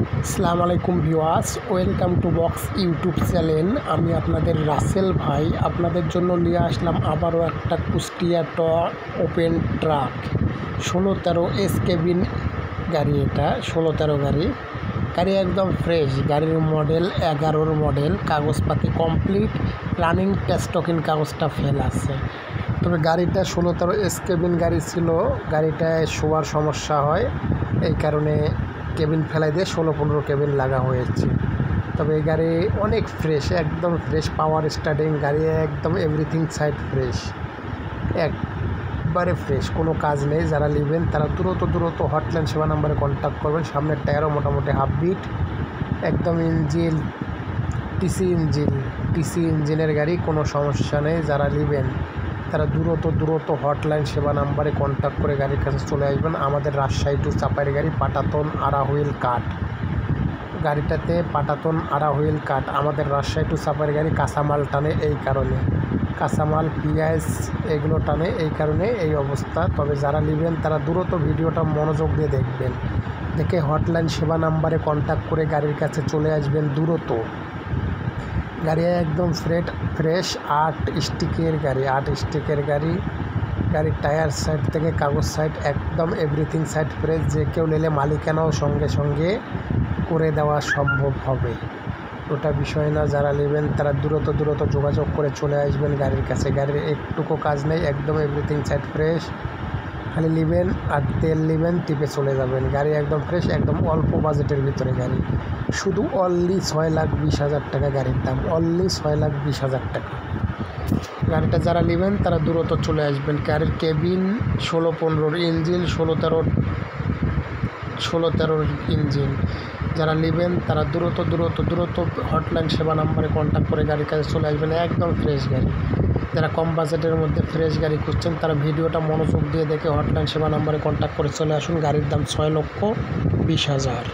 আসসালামু আলাইকুম viewers, welcome to box YouTube channel. আমি আপনাদের রাসেল ভাই আপনাদের জন্য নিয়ে আসলাম আবারও একটা Kushtia open truck 16-13 S cabin গাড়ি। এটা 16-13 গাড়ি একদম ফ্রেশ। গাড়ির মডেল 11-র মডেল, কাগজপাতি কমপ্লিট, রানিং টেস্টকিন কাগজটা ফেল আছে। তবে গাড়িটা 16-13 এস কেবিন গাড়ি ছিল। গাড়িটায় শোয়ার সমস্যা হয়, এই কারণে কেবিন ফেলাই দিয়ে 16-15 কেবিন লাগা হয়েছে। তবে এই গাড়ি অনেক ফ্রেশ, একদম ফ্রেশ, পাওয়ার স্টার্টিং গাড়ি, একদম এভরিথিং সাইড ফ্রেশ, একবারে ফ্রেশ, কোনো কাজ নেই। যারা নেবেন তারা দ্রুত হটলাইন সেবা নাম্বারে কন্ট্যাক্ট করবেন। সামনের টায়ারও মোটামুটি হাফ বিট, একদম ইঞ্জিন টিসি ইঞ্জিনের গাড়ি, কোনো সমস্যা নেই। যারা নেবেন তারা দ্রুত হটলাইন সেবা নাম্বারে কন্ট্যাক্ট করে গাড়ির কাছে চলে আসবেন। আমাদের রাজশাহী টু চাপাইয়ের গাড়ি, পাটাতন আড়া হুইল কাট। গাড়িটাতে পাটাতন আড়া হুইল কাট। আমাদের রাজশাহী টু চাপাইয়ের গাড়ি কাঁচামাল টানে, এই কারণে কাঁচামাল পেঁয়াজ এগুলো টানে, এই কারণে এই অবস্থা। তবে যারা নেবেন তারা দ্রুত ভিডিওটা মনোযোগ দিয়ে দেখবেন, দেখে হটলাইন সেবা নাম্বারে কন্ট্যাক্ট করে গাড়ির কাছে চলে আসবেন দ্রুত। গাড়ি একদম ফ্রেশ 8 স্টিকের গাড়ি। গাড়ির টায়ার সাইড থেকে কাগজ সাইড একদম এভরিথিং সাইড ফ্রেশ। যে কেউ নিলে মালিকানাও সঙ্গে করে দেওয়া সম্ভব হবে, ওটা বিষয় না। যারা নেবেন তারা দ্রুত যোগাযোগ করে চলে আসবেন গাড়ির কাছে। গাড়ির একটুকু কাজ নেই, একদম এভরিথিং সাইড ফ্রেশ। খালি নেবেন আর তেল নেবেন, টিপে চলে যাবেন। গাড়ি একদম ফ্রেশ, একদম অল্প বাজেটের ভিতরে গাড়ি। শুধু অনলি 6,20,000 টাকা গাড়ির দাম, অনলি 6,20,000 টাকা। গাড়িটা যারা নেবেন তারা দ্রুত চলে আসবেন। গাড়ির কেবিন 16-15, ইঞ্জিন 16-13 ইঞ্জিন। যারা নেবেন তারা দ্রুত হটলাইন সেবা নাম্বারে কন্ট্যাক্ট করে গাড়ির কাছে চলে আসবেন। একদম ফ্রেশ গাড়ি। যারা কম বাজেটের মধ্যে ফ্রেশ গাড়ি খুঁজছেন তারা ভিডিওটা মনোযোগ দিয়ে দেখে হটলাইন সেবা নাম্বারে কন্ট্যাক্ট করে চলে আসুন। গাড়ির দাম 6,20,000।